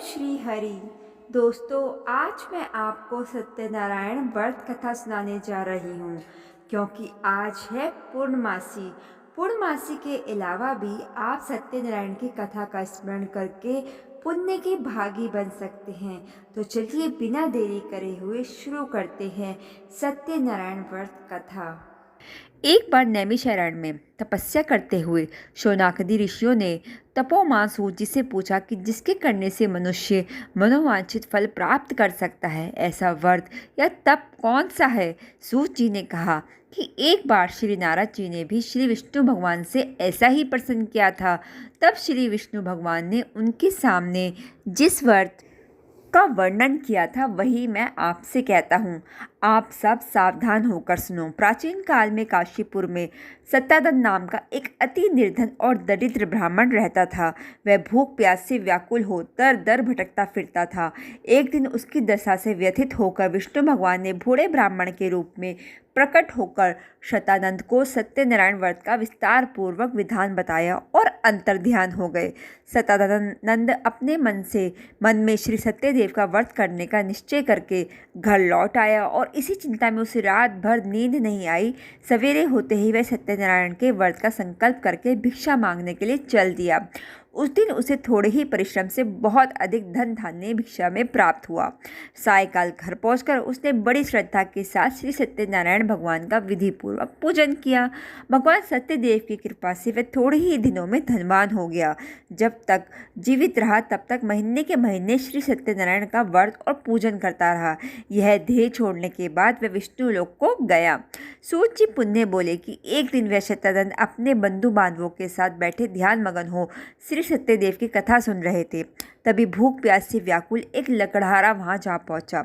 श्री हरि। दोस्तों, आज मैं आपको सत्यनारायण व्रत कथा सुनाने जा रही हूँ क्योंकि आज है पूर्णमासी। पूर्णमासी के अलावा भी आप सत्यनारायण की कथा का स्मरण करके पुण्य के भागी बन सकते हैं। तो चलिए बिना देरी करे हुए शुरू करते हैं सत्यनारायण व्रत कथा। एक बार नैमिषारण्य में तपस्या करते हुए शौनकादि ऋषियों ने तपोमान सूत जी से पूछा कि जिसके करने से मनुष्य मनोवांछित फल प्राप्त कर सकता है, ऐसा व्रत या तप कौन सा है। सूत जी ने कहा कि एक बार श्री नारद जी ने भी श्री विष्णु भगवान से ऐसा ही प्रश्न किया था। तब श्री विष्णु भगवान ने उनके सामने जिस व्रत का वर्णन किया था वही मैं आपसे कहता हूँ। आप सब सावधान होकर सुनो। प्राचीन काल में काशीपुर में सत्तानंद नाम का एक अति निर्धन और दरिद्र ब्राह्मण रहता था। वह भूख प्यास से व्याकुल हो दर दर भटकता फिरता था। एक दिन उसकी दशा से व्यथित होकर विष्णु भगवान ने बूढ़े ब्राह्मण के रूप में प्रकट होकर शतानंद को सत्यनारायण व्रत का विस्तार पूर्वक विधान बताया और अंतर्ध्यान हो गए। सतानंद अपने मन में श्री सत्यदेव का व्रत करने का निश्चय करके घर लौट आया और इसी चिंता में उसे रात भर नींद नहीं आई। सवेरे होते ही वह सत्यनारायण के व्रत का संकल्प करके भिक्षा मांगने के लिए चल दिया। उस दिन उसे थोड़े ही परिश्रम से बहुत अधिक धन धान्य भिक्षा में प्राप्त हुआ। सायकाल घर पहुंचकर उसने बड़ी श्रद्धा के साथ श्री सत्यनारायण भगवान का विधि पूर्वक पूजन किया। भगवान सत्यदेव की कृपा से वह थोड़े ही दिनों में धनवान हो गया। जब तक जीवित रहा तब तक महीने के महीने श्री सत्यनारायण का व्रत और पूजन करता रहा। यह देह छोड़ने के बाद वह विष्णु लोक को गया। सूत जी पुण्य बोले कि एक दिन वह शतानंद अपने बंधु बांधवों के साथ बैठे ध्यान मगन हो श्री सत्यदेव की कथा सुन रहे थे। तभी भूख प्यास से व्याकुल एक लकड़हारा वहां जा पहुंचा।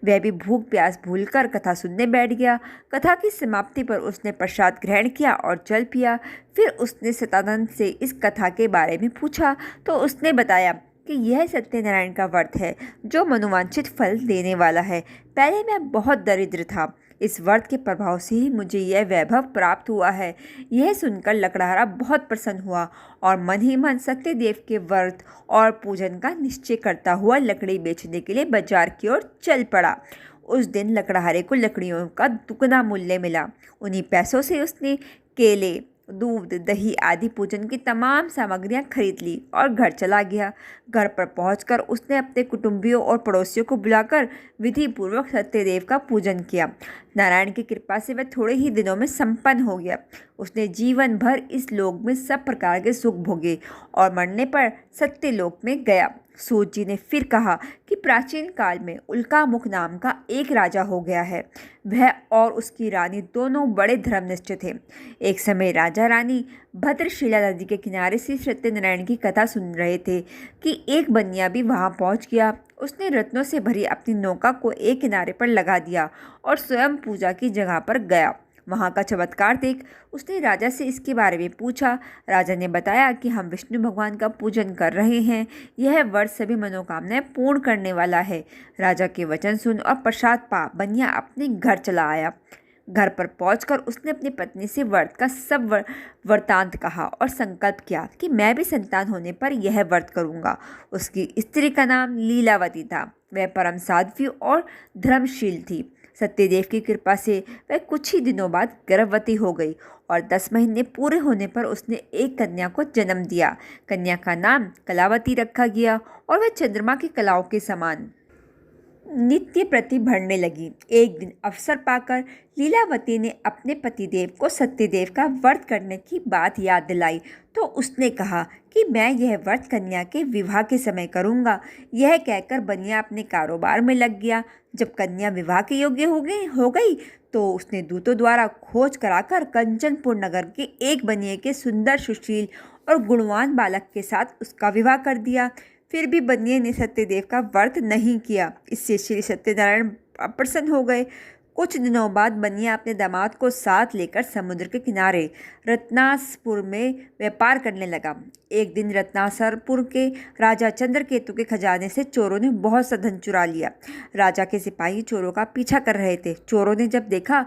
वह भी भूख प्यास भूलकर कथा सुनने बैठ गया। कथा की समाप्ति पर उसने प्रसाद ग्रहण किया और जल पिया। फिर उसने शतानंद से इस कथा के बारे में पूछा तो उसने बताया कि यह सत्यनारायण का व्रत है जो मनोवांछित फल देने वाला है। पहले मैं बहुत दरिद्र था, इस व्रत के प्रभाव से ही मुझे यह वैभव प्राप्त हुआ है। यह सुनकर लकड़हारा बहुत प्रसन्न हुआ और मन ही मन सत्यदेव के व्रत और पूजन का निश्चय करता हुआ लकड़ी बेचने के लिए बाजार की ओर चल पड़ा। उस दिन लकड़हारे को लकड़ियों का दुगना मूल्य मिला। उन्हीं पैसों से उसने केले, दूध, दही आदि पूजन की तमाम सामग्रियां खरीद ली और घर चला गया। घर पर पहुंचकर उसने अपने कुटुंबियों और पड़ोसियों को बुलाकर विधि पूर्वक सत्यदेव का पूजन किया। नारायण की कृपा से वह थोड़े ही दिनों में संपन्न हो गया। उसने जीवन भर इस लोक में सब प्रकार के सुख भोगे और मरने पर सत्यलोक में गया। सूत जी ने फिर कहा कि प्राचीन काल में उल्कामुख नाम का एक राजा हो गया है। वह और उसकी रानी दोनों बड़े धर्मनिष्ठ थे। एक समय राजा रानी भद्रशिला नदी के किनारे से सत्यनारायण की कथा सुन रहे थे कि एक बनिया भी वहां पहुंच गया। उसने रत्नों से भरी अपनी नौका को एक किनारे पर लगा दिया और स्वयं पूजा की जगह पर गया। वहाँ का चमत्कार देख उसने राजा से इसके बारे में पूछा। राजा ने बताया कि हम विष्णु भगवान का पूजन कर रहे हैं। यह व्रत सभी मनोकामनाएं पूर्ण करने वाला है। राजा के वचन सुन और प्रसाद पा बनिया अपने घर चला आया। घर पर पहुंचकर उसने अपनी पत्नी से व्रत का सब वृतांत कहा और संकल्प किया कि मैं भी संतान होने पर यह व्रत करूंगा। उसकी स्त्री का नाम लीलावती था। वह परम साध्वी और धर्मशील थी। सत्यदेव की कृपा से वह कुछ ही दिनों बाद गर्भवती हो गई और 10 महीने पूरे होने पर उसने एक कन्या को जन्म दिया। कन्या का नाम कलावती रखा गया और वह चंद्रमा की कलाओं के समान नित्य प्रति बढ़ने लगी। एक दिन अवसर पाकर लीलावती ने अपने पतिदेव को सत्यदेव का व्रत करने की बात याद दिलाई तो उसने कहा कि मैं यह व्रत कन्या के विवाह के समय करूंगा। यह कहकर बनिया अपने कारोबार में लग गया। जब कन्या विवाह के योग्य हो गई तो उसने दूतों द्वारा खोज कराकर कंचनपुर नगर के एक बनिए के सुंदर, सुशील और गुणवान बालक के साथ उसका विवाह कर दिया। फिर भी बनिए ने सत्यदेव का व्रत नहीं किया। इससे श्री सत्यनारायण अप्रसन्न हो गए। कुछ दिनों बाद बनिया अपने दामाद को साथ लेकर समुद्र के किनारे रत्नासपुर में व्यापार करने लगा। एक दिन रत्नासरपुर के राजा चंद्रकेतु के खजाने से चोरों ने बहुत सा धन चुरा लिया। राजा के सिपाही चोरों का पीछा कर रहे थे। चोरों ने जब देखा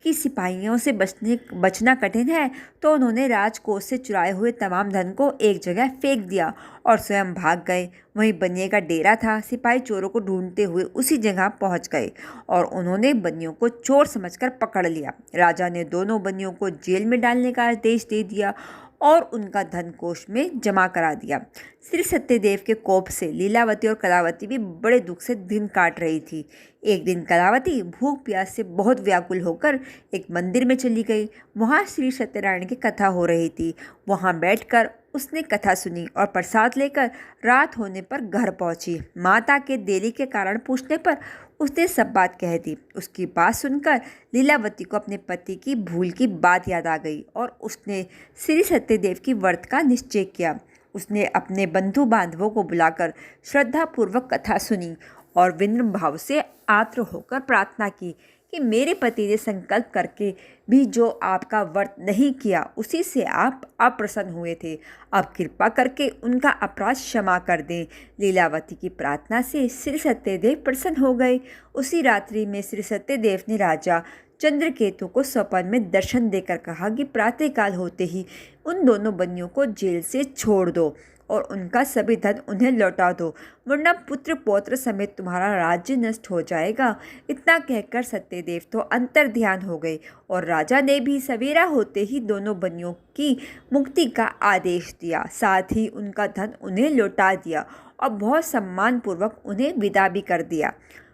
कि सिपाहियों से बचना कठिन है, तो उन्होंने राजकोष से चुराए हुए तमाम धन को एक जगह फेंक दिया और स्वयं भाग गए। वहीं बनिए का डेरा था। सिपाही चोरों को ढूंढते हुए उसी जगह पहुंच गए और उन्होंने बनियों को चोर समझकर पकड़ लिया। राजा ने दोनों बनियों को जेल में डालने का आदेश दे दिया और उनका धन कोष में जमा करा दिया। श्री सत्यदेव के कोप से लीलावती और कलावती भी बड़े दुख से दिन काट रही थी। एक दिन कलावती भूख प्यास से बहुत व्याकुल होकर एक मंदिर में चली गई। वहाँ श्री सत्यनारायण की कथा हो रही थी। वहाँ बैठकर उसने कथा सुनी और प्रसाद लेकर रात होने पर घर पहुंची। माता के देरी के कारण पूछने पर उसने सब बात कह दी। उसकी बात सुनकर लीलावती को अपने पति की भूल की बात याद आ गई और उसने श्री सत्यदेव की व्रत का निश्चय किया। उसने अपने बंधु बांधवों को बुलाकर श्रद्धापूर्वक कथा सुनी और विनम्र भाव से आर्द्र होकर प्रार्थना की कि मेरे पति ने संकल्प करके भी जो आपका व्रत नहीं किया, उसी से आप अप्रसन्न हुए थे। अब कृपा करके उनका अपराध क्षमा कर दें। लीलावती की प्रार्थना से श्री सत्यदेव प्रसन्न हो गए। उसी रात्रि में श्री सत्यदेव ने राजा चंद्रकेतु को स्वप्न में दर्शन देकर कहा कि प्रातःकाल होते ही उन दोनों बनियों को जेल से छोड़ दो और उनका सभी धन उन्हें लौटा दो, वरना पुत्र पौत्र समेत तुम्हारा राज्य नष्ट हो जाएगा। इतना कहकर सत्यदेव तो अंतर्ध्यान हो गए और राजा ने भी सवेरा होते ही दोनों बनियों की मुक्ति का आदेश दिया। साथ ही उनका धन उन्हें लौटा दिया और बहुत सम्मानपूर्वक उन्हें विदा भी कर दिया।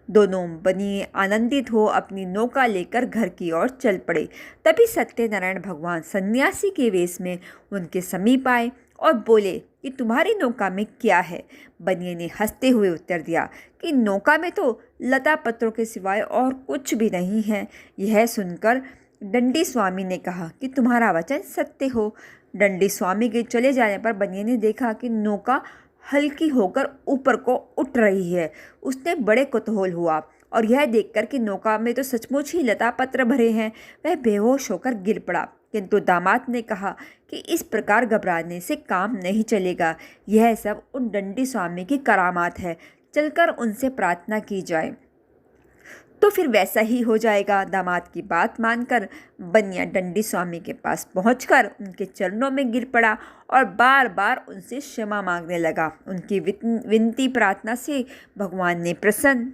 दोनों बनिए आनंदित हो अपनी नौका लेकर घर की ओर चल पड़े। तभी सत्यनारायण भगवान सन्यासी के वेश में उनके समीप आए और बोले कि तुम्हारी नौका में क्या है। बनिए ने हंसते हुए उत्तर दिया कि नौका में तो लता पत्रों के सिवाय और कुछ भी नहीं है। यह सुनकर दंडी स्वामी ने कहा कि तुम्हारा वचन सत्य हो। दंडी स्वामी के चले जाने पर बनिए ने देखा कि नौका हल्की होकर ऊपर को उठ रही है। उसने बड़े कुतूहल हुआ और यह देखकर कि नौका में तो सचमुच ही लता पत्र भरे हैं, वह बेहोश होकर गिर पड़ा। किंतु दामाद ने कहा कि इस प्रकार घबराने से काम नहीं चलेगा, यह सब उन दंडी स्वामी की करामात है, चलकर उनसे प्रार्थना की जाए तो फिर वैसा ही हो जाएगा। दामाद की बात मानकर बनिया दंडी स्वामी के पास पहुंचकर उनके चरणों में गिर पड़ा और बार बार उनसे क्षमा मांगने लगा। उनकी विनती प्रार्थना से भगवान ने प्रसन्न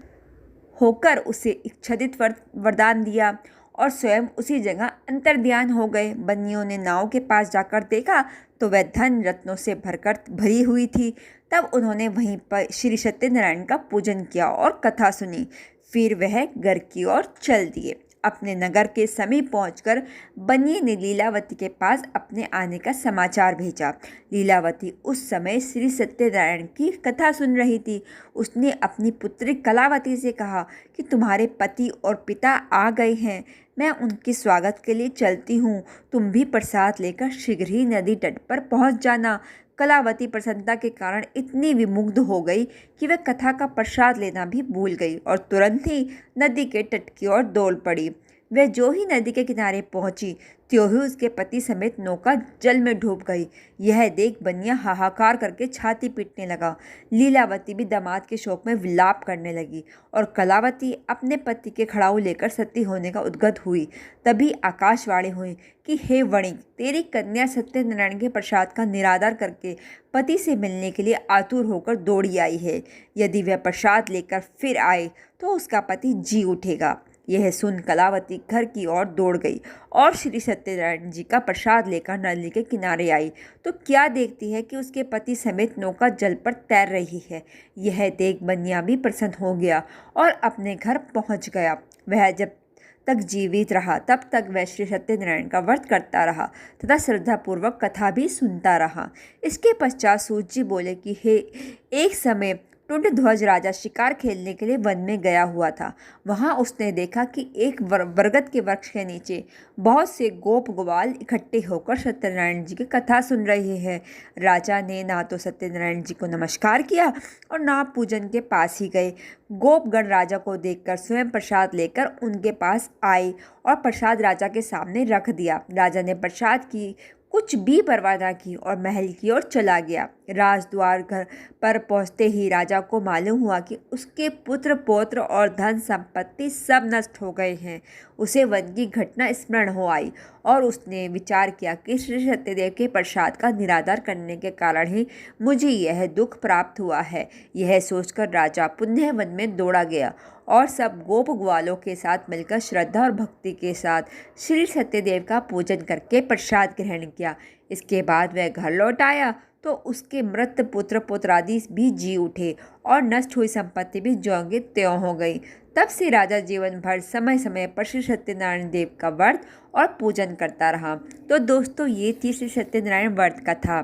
होकर उसे इच्छादित वरदान दिया और स्वयं उसी जगह अंतर्ध्यान हो गए। बनियों ने नाव के पास जाकर देखा तो वह धन रत्नों से भरी हुई थी। तब उन्होंने वहीं पर श्री सत्यनारायण का पूजन किया और कथा सुनी। फिर वह घर की ओर चल दिए। अपने नगर के समीप पहुंचकर बनिए ने लीलावती के पास अपने आने का समाचार भेजा। लीलावती उस समय श्री सत्यनारायण की कथा सुन रही थी। उसने अपनी पुत्री कलावती से कहा कि तुम्हारे पति और पिता आ गए हैं, मैं उनके स्वागत के लिए चलती हूँ। तुम भी प्रसाद लेकर शीघ्र ही नदी तट पर पहुँच जाना। कलावती प्रसन्नता के कारण इतनी विमुग्ध हो गई कि वह कथा का प्रसाद लेना भी भूल गई और तुरंत ही नदी के तट की ओर दौड़ पड़ी। वह जो ही नदी के किनारे पहुंची त्यों ही उसके पति समेत नौका जल में डूब गई। यह देख बनिया हाहाकार करके छाती पीटने लगा। लीलावती भी दामाद के शोक में विलाप करने लगी और कलावती अपने पति के खड़ाऊ लेकर सती होने का उद्गत हुई। तभी आकाशवाणी हुई कि हे वणिक, तेरी कन्या सत्यनारायण के प्रसाद का निरादर करके पति से मिलने के लिए आतुर होकर दौड़ी आई है। यदि वह प्रसाद लेकर फिर आए तो उसका पति जी उठेगा। यह सुन कलावती घर की ओर दौड़ गई और श्री सत्यनारायण जी का प्रसाद लेकर नदी के किनारे आई तो क्या देखती है कि उसके पति समेत नौका जल पर तैर रही है। यह देख बनिया भी प्रसन्न हो गया और अपने घर पहुंच गया। वह जब तक जीवित रहा तब तक वह श्री सत्यनारायण का व्रत करता रहा तथा श्रद्धापूर्वक कथा भी सुनता रहा। इसके पश्चात सूत जी बोले कि हे, एक समय टुंडध्वज राजा शिकार खेलने के लिए वन में गया हुआ था। वहां उसने देखा कि एक बरगद के वृक्ष के नीचे बहुत से गोप ग्वाल इकट्ठे होकर सत्यनारायण जी की कथा सुन रहे हैं। राजा ने ना तो सत्यनारायण जी को नमस्कार किया और ना पूजन के पास ही गए। गोपगण राजा को देखकर स्वयं प्रसाद लेकर उनके पास आए और प्रसाद राजा के सामने रख दिया। राजा ने प्रसाद की कुछ भी परवाह न की और महल की ओर चला गया। राजद्वार घर पर पहुंचते ही राजा को मालूम हुआ कि उसके पुत्र पौत्र और धन संपत्ति सब नष्ट हो गए हैं। उसे वन की घटना स्मरण हो आई और उसने विचार किया कि श्री सत्यदेव के प्रसाद का निरादर करने के कारण ही मुझे यह दुख प्राप्त हुआ है। यह सोचकर राजा पुनः वन में दौड़ा गया और सब गोप ग्वालों के साथ मिलकर श्रद्धा और भक्ति के साथ श्री सत्यदेव का पूजन करके प्रसाद ग्रहण किया। इसके बाद वह घर लौट आया तो उसके मृत पुत्र पुत्रादि भी जी उठे और नष्ट हुई संपत्ति भी ज्यों की त्यों हो गई। तब से राजा जीवन भर समय समय पर श्री सत्यनारायण देव का व्रत और पूजन करता रहा। तो दोस्तों, ये थी श्री सत्यनारायण व्रत कथा।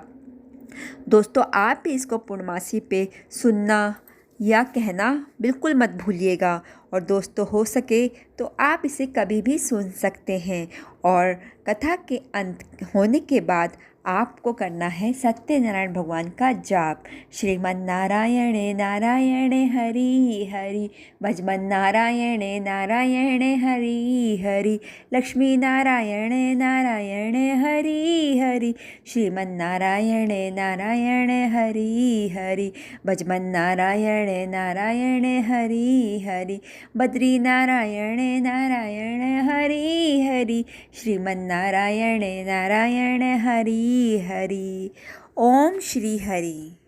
दोस्तों, आप भी इसको पूर्णमासी पे सुनना या कहना बिल्कुल मत भूलिएगा। और दोस्तों, हो सके तो आप इसे कभी भी सुन सकते हैं। और कथा के अंत होने के बाद आपको करना है सत्यनारायण भगवान का जाप। श्रीमन नारायण नारायण हरि हरि, भजमन नारायण नारायण हरि हरि, लक्ष्मी नारायण नारायण हरि हरि, श्रीमन नारायण नारायण हरि हरि, भजमन नारायण नारायण हरि हरि, बद्री नारायण नारायण हरि हरि, श्रीमन नारायण नारायण हरि हरि। ओम श्री हरि।